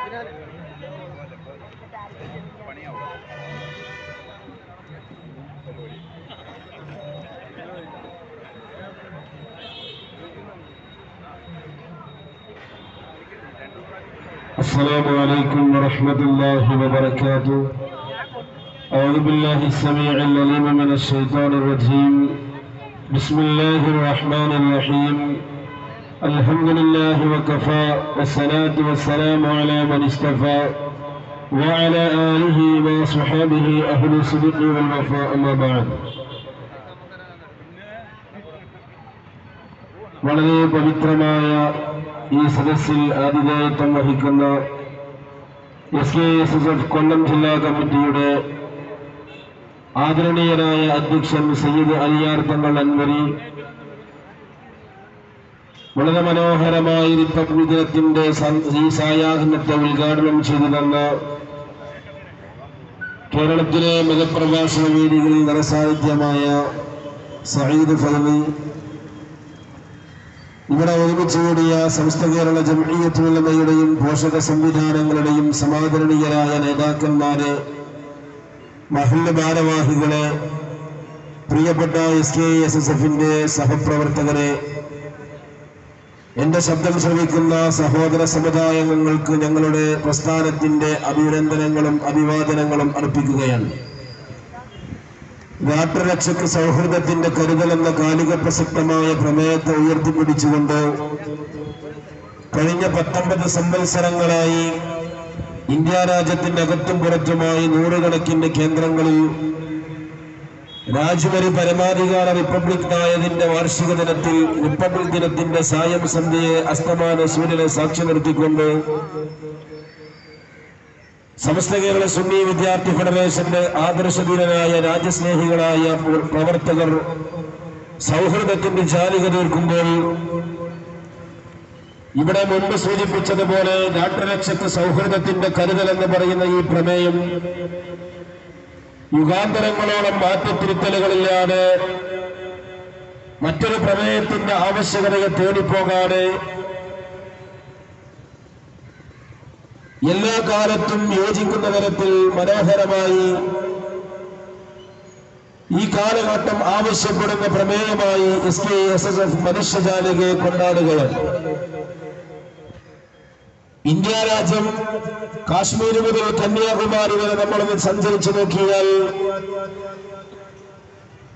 السلام عليكم ورحمة الله وبركاته. أعوذ بالله السميع العليم من الشيطان الرجيم. بسم الله الرحمن الرحيم. الحمد لله وكفى والصلاة والسلام على من اصطفى وعلى آله وصحبه أهل الصدق والوفاء. أما بعد. വളരെ പവിത്രമായ ഈ സദസ്സിൽ ആതിഥേയത്വം വഹിക്കുന്ന SKSSF കൊല്ലം ജില്ലാ കമ്മിറ്റിയുടെ ആദരണീയനായ അധ്യക്ഷൻ സയ്യിദ് അലിയാർ തങ്ങൾ അൻവരി വളരെ മനോഹരമായ റിപ്പബ്ലിക് ദിനത്തിന്റെ ഈ സായാഹ്നത്തെ ഉദ്ഘാടനം ചെയ്തു തന്ന കേരളത്തിലെ മതപ്രഭാഷണ വേദികളിൽ നിറസാന്നിധ്യമായ സഈദ് ഫൈലി, ഇവിടെ ഒരുമിച്ച് കൂടിയ സമസ്ത കേരള ജംഇയ്യത്തുൽ ഉലമയുടെയും പോഷക സംവിധാനങ്ങളുടെയും സമാദരണീയരായ നേതാക്കന്മാരെ, മഹല്ല് ഭാരവാഹികളെ, പ്രിയപ്പെട്ട SKSSFന്റെ സഹപ്രവർത്തകരെ, എന്റെ ശബ്ദം ശ്രവിക്കുന്ന സഹോദര സമുദായങ്ങൾക്ക് ഞങ്ങളുടെ പ്രസ്ഥാനത്തിന്റെ അഭിനന്ദനങ്ങളും അഭിവാദനങ്ങളും അർപ്പിക്കുകയാണ്. രാഷ്ട്രരക്ഷയ്ക്ക് സൗഹൃദത്തിന്റെ കരുതൽ എന്ന കാലിക പ്രസക്തമായ പ്രമേയത്തെ ഉയർത്തിപ്പിടിച്ചുകൊണ്ട് കഴിഞ്ഞ 19 സംവത്സരങ്ങളായി ഇന്ത്യ രാജ്യത്തിന്റെ അകത്തും പുറത്തുമായി നൂറുകണക്കിന് കേന്ദ്രങ്ങളിൽ രാജ്യമൊരു പരമാധികാര റിപ്പബ്ലിക് ആയതിന്റെ വാർഷിക ദിനത്തിൽ റിപ്പബ്ലിക് ദിനത്തിന്റെ സായം സന്ധ്യയെ അസ്തമാന സൂര്യനെ സാക്ഷി നിർത്തിക്കൊണ്ട് സമസ്ത കേരള സുന്നി വിദ്യാർത്ഥി ഫെഡറേഷന്റെ ആദർശധീരനായ രാജ്യസ്നേഹികളായ പ്രവർത്തകർ സൗഹൃദത്തിന്റെ ജാലിക തീർക്കുമ്പോൾ ഇവിടെ മുമ്പ് സൂചിപ്പിച്ചതുപോലെ രാഷ്ട്രരക്ഷയ്ക്ക് സൗഹൃദത്തിന്റെ കരുതൽ എന്ന് പറയുന്ന ഈ പ്രമേയം യുഗാന്തരങ്ങളോളം മാറ്റത്തിരുത്തലുകളില്ലാതെ മറ്റൊരു പ്രമേയത്തിന്റെ ആവശ്യകതയെ തേടിപ്പോകാതെ എല്ലാ കാലത്തും യോജിക്കുന്ന തരത്തിൽ മനോഹരമായി ഈ കാലഘട്ടം ആവശ്യപ്പെടുന്ന പ്രമേയമായി SKSSF മനുഷ്യജാലികയെ കൊണ്ടാടുകയാണ്. ഇന്ത്യ രാജ്യം കാശ്മീർ മുതൽ കന്യാകുമാരി വരെ നമ്മളൊന്ന് സഞ്ചരിച്ചു നോക്കിയാൽ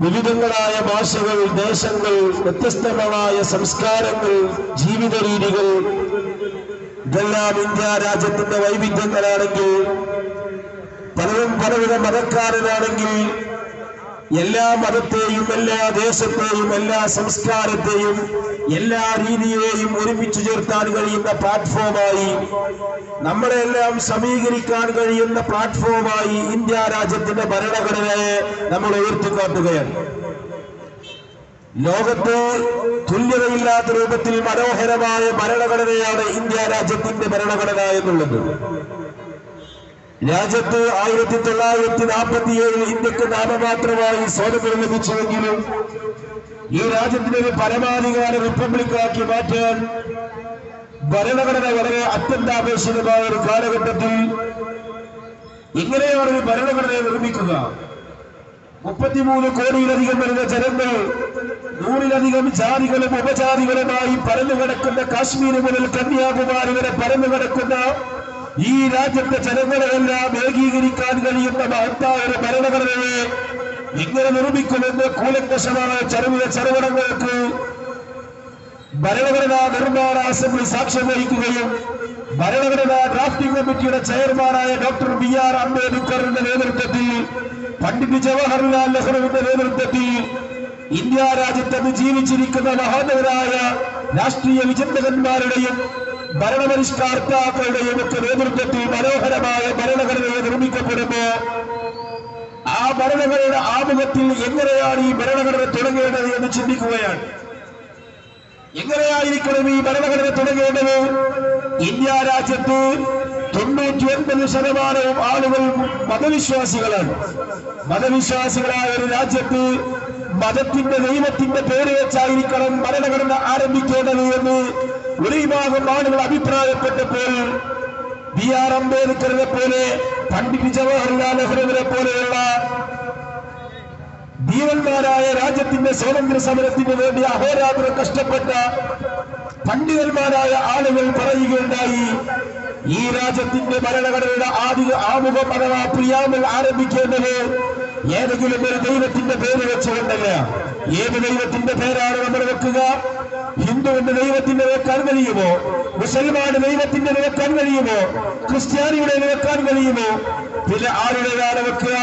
വിവിധങ്ങളായ ഭാഷകൾ, ദേശങ്ങൾ, വ്യത്യസ്തങ്ങളായ സംസ്കാരങ്ങൾ, ജീവിത രീതികൾ, ഇതെല്ലാം ഇന്ത്യ രാജ്യത്തിന്റെ വൈവിധ്യങ്ങളാണെങ്കിൽ, പലരും പലവിധ മതക്കാരനാണെങ്കിൽ എല്ലാ മതത്തെയും എല്ലാ ദേശത്തെയും എല്ലാ സംസ്കാരത്തെയും എല്ലാ രീതിയെയും ഒരുമിച്ച് ചേർത്താൻ കഴിയുന്ന പ്ലാറ്റ്ഫോമായി, നമ്മളെല്ലാം സമീകരിക്കാൻ കഴിയുന്ന പ്ലാറ്റ്ഫോമായി ഇന്ത്യ രാജ്യത്തിന്റെ ഭരണഘടനയെ നമ്മൾ ഉയർത്തിക്കാട്ടുകയാണ്. ലോകത്ത് തുല്യതയില്ലാത്ത രൂപത്തിൽ മനോഹരമായ ഭരണഘടനയാണ് ഇന്ത്യ രാജ്യത്തിന്റെ ഭരണഘടന എന്നുള്ളത്. രാജ്യത്ത് 1947 ഇന്ത്യക്ക് നാമമാത്രമായി സ്വാതന്ത്ര്യം ലഭിച്ചുവെങ്കിലും ഈ രാജ്യത്തിനെ ഒരു പരമാധികാര റിപ്പബ്ലിക്കാക്കി മാറ്റാൻ ഭരണഘടന വളരെ അത്യന്താപേക്ഷിതമായ ഒരു കാലഘട്ടത്തിൽ ഇങ്ങനെയാണ് ഒരു ഭരണഘടനയെ നിർമ്മിക്കുക. 33 കോടിയിലധികം വരുന്ന ജനങ്ങൾ, 100-ലധികം ജാതികളും ഉപജാതികളുമായി പരന്നുകിടക്കുന്ന കാശ്മീർ മുതൽ കന്യാകുമാരി വരെ പരന്നുകിടക്കുന്ന ഈ രാജ്യത്തെ ജനങ്ങളെല്ലാം ഏകീകരിക്കാൻ കഴിയുന്ന മഹത്തായ ഒരു ഭരണഘടനയെ ഇങ്ങനെ നിർമ്മിക്കുമെന്ന് കൂലങ്കഷമായ ചെറുവിടങ്ങൾക്ക് ഭരണഘടനാ നിർമ്മാണ അസംബ്ലി സാക്ഷ്യം വഹിക്കുകയും ഭരണഘടനാ ഡ്രാഫ്റ്റിംഗ് കമ്മിറ്റിയുടെ ചെയർമാനായ ഡോക്ടർ BR അംബേദ്കറിന്റെ നേതൃത്വത്തിൽ, പണ്ഡിറ്റ് ജവഹർലാൽ നെഹ്റുവിന്റെ നേതൃത്വത്തിൽ ഇന്ത്യ രാജ്യത്ത് ജീവിച്ചിരിക്കുന്ന മഹാനവരായ രാഷ്ട്രീയ വിചിന്തകന്മാരുടെയും ഭരണപരിഷ്കർത്താക്കളുടെയും ഒക്കെ നേതൃത്വത്തിൽ മനോഹരമായ ഭരണഘടനയെ നിർമ്മിക്കപ്പെടുമ്പോ ആ ഭരണഘടനയുടെ ആമുഖത്തിൽ എങ്ങനെയാണ് ഈ ഭരണഘടന തുടങ്ങേണ്ടത് എന്ന് ചിന്തിക്കുകയാണ്. എങ്ങനെയായിരിക്കണം ഈ ഭരണഘടന തുടങ്ങേണ്ടത്? ഇന്ത്യ രാജ്യത്ത് 99% ആളുകൾ മതവിശ്വാസികളാണ്. മതവിശ്വാസികളായ ഒരു രാജ്യത്ത് മതത്തിന്റെ ദൈവത്തിന്റെ പേര് വെച്ചായിരിക്കണം ഭരണഘടന ആരംഭിക്കേണ്ടത് എന്ന് ഒരു വിഭാഗം ആളുകൾ അഭിപ്രായപ്പെട്ടപ്പോൾ BR അംബേദ്കറിനെ പോലെ, പണ്ഡിറ്റ് ജവഹർലാൽ നെഹ്റുവിനെ പോലെയുള്ള ധീരന്മാരായ രാജ്യത്തിന്റെ സ്വാതന്ത്ര്യ സമരത്തിന് വേണ്ടി അഹോരാത്രം കഷ്ടപ്പെട്ട പണ്ഡിതന്മാരായ ആളുകൾ പറയുകയുണ്ടായി, ഈ രാജ്യത്തിന്റെ ഭരണഘടനയുടെ ആമുഖം അഥവാ പ്രിയാമ്പിൾ ആരംഭിക്കേണ്ടത് ഏതെങ്കിലും ഒരു ദൈവത്തിന്റെ പേര് വെച്ചുകൊണ്ടല്ല. ഏത് ദൈവത്തിന്റെ പേരാണ് നമ്മൾ വെക്കുക? ഹിന്ദുവിന്റെ ദൈവത്തിന്റെ വെക്കാൻ കഴിയുമോ? മുസൽമാന്റെ ദൈവത്തിന്റെ വെക്കാൻ കഴിയുമോ? ക്രിസ്ത്യാനിയുടെ വെക്കാൻ കഴിയുമോ? പിന്നെ ആരുടേതാണ് വെക്കുക?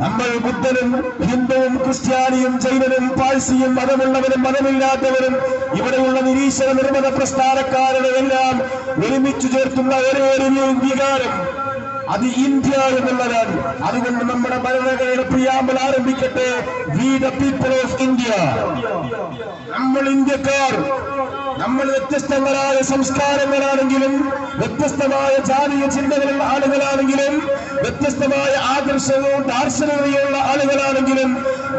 നമ്മൾ ബുദ്ധനും ഹിന്ദുവും ക്രിസ്ത്യാനിയും ജൈനനും പാഴ്സിയും മതമുള്ളവരും മതമില്ലാത്തവരും ഇവിടെയുള്ള നിരീശ്വര നിർമ്മത പ്രസ്ഥാനക്കാരുടെ എല്ലാം ഒരുമിച്ചു ചേർത്തുന്ന ഒരേ ഒരു വികാരം, അത് ഇന്ത്യ എന്നുള്ളതാണ്. അതുകൊണ്ട് നമ്മുടെ ഭരണഘടനയുടെ പ്രിയാമ്പിൾ ആരംഭിക്കട്ടെ, we the people of India. നമ്മൾ ഇന്ത്യക്കാർ, നമ്മൾ വ്യത്യസ്തങ്ങളായ സംസ്കാരങ്ങളാണെങ്കിലും വ്യത്യസ്തമായ ജാതീയ ചിന്തകളുള്ള ആളുകളാണെങ്കിലും വ്യത്യസ്തമായ ആദർശവും ദാർശനികതയുള്ള ആളുകളാണെങ്കിലും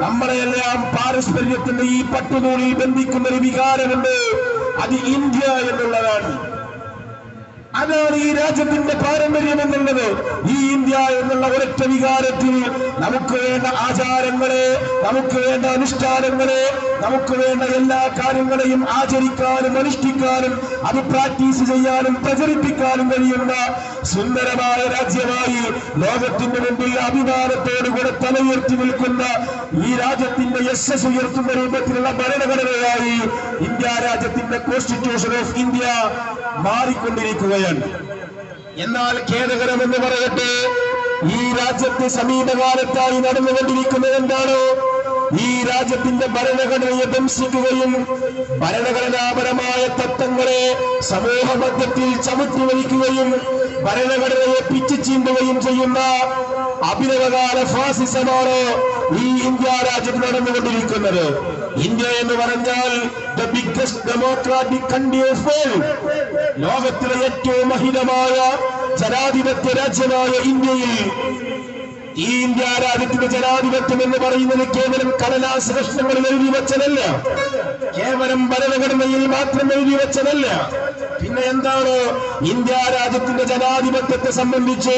നമ്മളെല്ലാം പാരസ്പര്യത്തിന്റെ ഈ പട്ടുനൂലിൽ ബന്ധിക്കുന്ന ഒരു വികാരമുണ്ട്, അത് ഇന്ത്യ എന്നുള്ളതാണ്. അതാണ് ഈ രാജ്യത്തിന്റെ പാരമ്പര്യം എന്നുള്ളത്. ഈ ഇന്ത്യ എന്നുള്ള ഒരൊറ്റ വികാരത്തിൽ നമുക്ക് വേണ്ട ആചാരങ്ങളെ, നമുക്ക് വേണ്ട അനുഷ്ഠാനങ്ങളെ, നമുക്ക് വേണ്ട എല്ലാ കാര്യങ്ങളെയും ആചരിക്കാനും അനുഷ്ഠിക്കാനും അത് പ്രാക്ടീസ് ചെയ്യാനും പ്രചരിപ്പിക്കാനും കഴിയുന്ന സുന്ദരമായ രാജ്യമായി ലോകത്തിന്റെ മുമ്പിൽ അഭിമാനത്തോടുകൂടെ തലയുയർത്തി നിൽക്കുന്ന ഈ രാജ്യത്തിന്റെ യശസ് ഉയർത്തുന്ന രൂപത്തിലുള്ള ഭരണഘടനയായി ഇന്ത്യ രാജ്യത്തിന്റെ കോൺസ്റ്റിറ്റ്യൂഷൻ ഓഫ് ഇന്ത്യ മാറിക്കൊണ്ടിരിക്കുകയാണ്. എന്നാൽ ഖേദകരമെന്ന് പറയട്ടെ, ഈ രാജ്യത്തെ സമീപകാലത്തായി നടന്നുകൊണ്ടിരിക്കുന്നത് എന്താണോ? ഈ രാജ്യത്തിന്റെ ഭരണഘടനയെ ധംസിക്കുകയും ഭരണഘടനാപരമായ തത്വങ്ങളെ സമൂഹ മധ്യത്തിൽ ചവിട്ടി വയ്ക്കുകയും ഭരണഘടനയെ പിച്ചു ചീണ്ടുകയും ചെയ്യുന്ന അഭിനവകാല ഫാസിസമാണ് ഈ ഇന്ത്യ രാജ്യത്ത് നടന്നുകൊണ്ടിരിക്കുന്നത്. ഇന്ത്യ എന്ന് പറഞ്ഞാൽ the biggest democratic country of world, ലോകത്തിലെ ഏറ്റവും മഹിതമായ ജനാധിപത്യ രാജ്യമായ ഇന്ത്യയിൽ ഈ ഇന്ത്യ രാജ്യത്തിന്റെ ജനാധിപത്യം എന്ന് പറയുന്നത് കേവലം കടലാസ് കഷ്ണങ്ങളിൽ എഴുതി വെച്ചതല്ല, കേവലം ഭരണഘടനയിൽ മാത്രം എഴുതി വെച്ചതല്ല. പിന്നെ എന്താണ് ഇന്ത്യ രാജ്യത്തിന്റെ ജനാധിപത്യത്തെ സംബന്ധിച്ച്?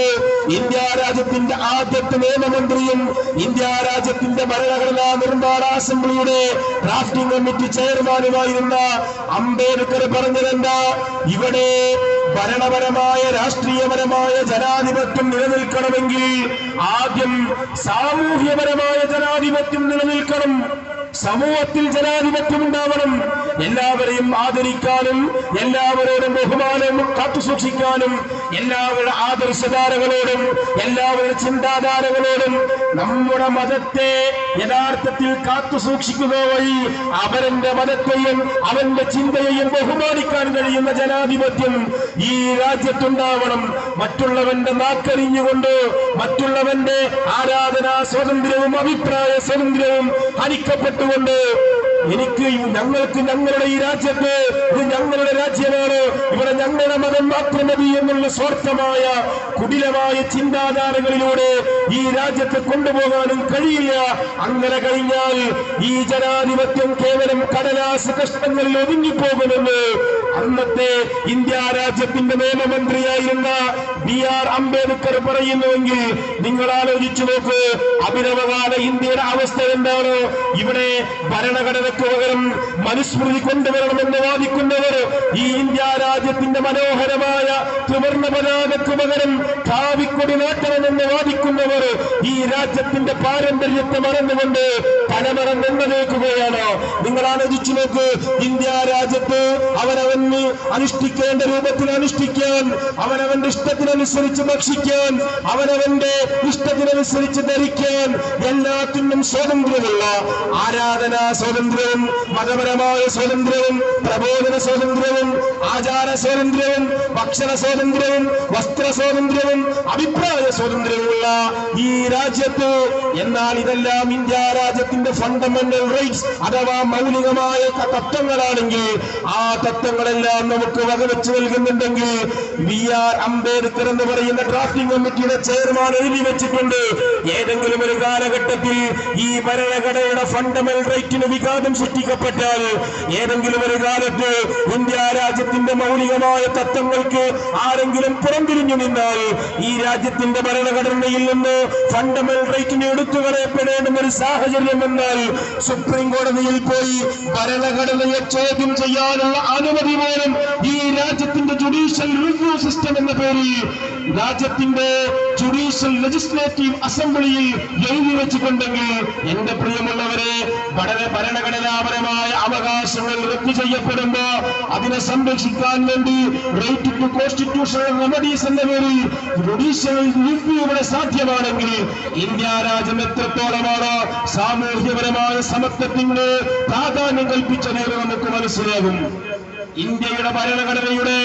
ഇന്ത്യ രാജ്യത്തിന്റെ ആദ്യത്തെ നിയമമന്ത്രിയും ഇന്ത്യ രാജ്യത്തിന്റെ ഭരണഘടനാ നിർമ്മാണ അസംബ്ലിയുടെ ഡ്രാഫ്റ്റിംഗ് കമ്മിറ്റി ചെയർമാനുമായിരുന്ന അംബേദ്കർ പറഞ്ഞതെന്താ? ഇവിടെ ഭരണപരമായ രാഷ്ട്രീയപരമായ ജനാധിപത്യം നിലനിൽക്കണമെങ്കിൽ ആദ്യം സാമൂഹ്യപരമായ ജനാധിപത്യം നിലനിൽക്കണം. സമൂഹത്തിൽ ജനാധിപത്യം ഉണ്ടാവണം. എല്ലാവരെയും ആദരിക്കാനും എല്ലാവരോടും ബഹുമാനം കാത്തുസൂക്ഷിക്കാനും എല്ലാവരുടെ ആദർശധാരകളോടും എല്ലാവരുടെ ചിന്താധാരകളോടും നമ്മുടെ മതത്തെ യഥാർത്ഥത്തിൽ കാത്തുസൂക്ഷിക്കുക വഴി അവന്റെ മതത്തെയും അവന്റെ ചിന്തയെയും ബഹുമാനിക്കാൻ കഴിയുന്ന ജനാധിപത്യം ഈ രാജ്യത്തുണ്ടാവണം. മറ്റുള്ളവന്റെ നാക്കരിഞ്ഞുകൊണ്ട് മറ്റുള്ളവന്റെ ആരാധനാ സ്വാതന്ത്ര്യവും അഭിപ്രായ സ്വാതന്ത്ര്യവും ഹനിക്കപ്പെട്ടുകൊണ്ട് ഞങ്ങൾക്ക് ഞങ്ങളുടെ ഈ രാജ്യത്ത് ഇത് ഞങ്ങളുടെ രാജ്യമാണ്, ഇവിടെ ഞങ്ങളുടെ മതം മാത്രം മതി എന്നുള്ള സ്വാർത്ഥമായ കുടിലമായ ചിന്താധാരകളിലൂടെ ഈ രാജ്യത്തെ കൊണ്ടുപോകാനും കഴിയില്ല. അങ്ങനെ കഴിഞ്ഞാൽ ഈ ജനാധിപത്യം കേവലം കടലാസ് കഷ്ണങ്ങളിൽ ഒതുങ്ങിപ്പോകുമെന്ന് അന്നത്തെ ഇന്ത്യ രാജ്യത്തിന്റെ നിയമമന്ത്രിയായിരുന്ന BR അംബേദ്കർ പറയുന്നുവെങ്കിൽ നിങ്ങൾ ആലോചിച്ചു നോക്ക്, അഭിനവകാല ഇന്ത്യയുടെ അവസ്ഥ എന്താണ്? ഇവിടെ ഭരണഘടനയ്ക്ക് പകരം മനുസ്മൃതി കൊണ്ടുവരണമെന്ന് വാദിക്കുന്നവർ, ഈ ഇന്ത്യ രാജ്യത്തിന്റെ മനോഹരമായ ത്രിവർണ്ണ പതാകയ്ക്ക് പകരം കാവിക്കൊടി നാട്ടണമെന്ന് വാദിക്കുന്നവർ ഈ രാജ്യത്തിന്റെ പാരമ്പര്യത്തെ മറന്നുകൊണ്ട് തലമറന്നെന്നേക്കുകയാണ്. നിങ്ങൾ ആലോചിച്ചു നോക്ക്, ഇന്ത്യ രാജ്യത്ത് അവനവന് അനുഷ്ഠിക്കേണ്ട രൂപത്തിൽ അനുഷ്ഠിക്കാൻ, അവനവന്റെ ഇഷ്ടത്തിനനുസരിച്ച് ഭക്ഷിക്കാൻ, അവനവന്റെ ഇഷ്ടത്തിനനുസരിച്ച് ധരിക്കാൻ എല്ലാത്തിനും സ്വാതന്ത്ര്യമുള്ള ആരാധനാ സ്വാതന്ത്ര്യവും മതപരമായ സ്വാതന്ത്ര്യവും പ്രബോധന സ്വാതന്ത്ര്യവും ആചാര സ്വാതന്ത്ര്യവും ഭക്ഷണ സ്വാതന്ത്ര്യവും വസ്ത്ര സ്വാതന്ത്ര്യവും അഭിപ്രായ സ്വാതന്ത്ര്യവുമുള്ള ഈ രാജ്യത്ത്, എന്നാൽ ഇതെല്ലാം ഇന്ത്യ രാജ്യത്തിന്റെ രാജ്യത്തിന്റെ ഫണ്ടമെന്റൽ റൈറ്റ്സ് അഥവാ മൗലികമായ തത്വങ്ങളാണെങ്കിൽ ആ തത്വങ്ങളെല്ലാം നമുക്ക് വകവെച്ച് നൽകുന്നുണ്ടെങ്കിൽ BR അംബേദ്കർ എന്ന് പറയുന്ന ഡ്രാഫ്റ്റിംഗ് കമ്മിറ്റിയുടെ ചെയർമാൻ എഴുതി വെച്ചിട്ടുണ്ട്, ഏതെങ്കിലും ഒരു കാലഘട്ടത്തിൽ ഈ ഭരണഘടനയുടെ ഫണ്ടമെന്റൽ റൈറ്റിന് വിഘാതം സൃഷ്ടിക്കപ്പെട്ടാൽ, ഏതെങ്കിലും ഒരു കാലത്ത് ഇന്ത്യ രാജ്യത്തിന്റെ മൗലികമായ തത്വങ്ങൾക്ക് ആരെങ്കിലും പുറംതിരിഞ്ഞു നിന്നാൽ ഈ രാജ്യത്തിന്റെ ഭരണഘടനയിൽ നിന്ന് ഫണ്ടമെന്റൽ റൈറ്റിനെ എടുത്തു കളയപ്പെടേണ്ടുന്ന ഒരു സാഹചര്യം എന്നാൽ സുപ്രീം കോടതിയിൽ പോയി ഭരണഘടനയെ ചോദ്യം ചെയ്യാനുള്ള അനുമതി പോലും ഈ രാജ്യത്തിന്റെ ജുഡീഷ്യൽ റിവ്യൂ സിസ്റ്റം എന്ന പേരിൽ രാജ്യത്തിന്റെ ജുഡീഷ്യൽ ലെജിസ്ലേറ്റീവ് അസംബ്ലിയിൽ എഴുതി വെച്ചിട്ടുണ്ടെങ്കിൽ എന്റെ പ്രിയമുള്ളവരെ, ഭരണഘടനാപരമായ അവകാശങ്ങൾ റദ്ദു ചെയ്യപ്പെടുമ്പോ അതിനെ സംരക്ഷിക്കാൻ വേണ്ടി റൈറ്റ് ടു കോൺസ്റ്റിറ്റ്യൂഷണൽ റെമഡീസ് എന്ന പേരിൽ ജുഡീഷ്യൽ റിവ്യൂ ഇവിടെ സാധ്യമാണെങ്കിൽ ഇന്ത്യ രാജ്യം എത്രത്തോളമാണ് സാമൂഹ്യപരമായ സമത്വത്തിന് പ്രാധാന്യം കൽപ്പിച്ചത് നമുക്ക് മനസ്സിലാകും. ഇന്ത്യയുടെ ഭരണഘടനയുടെ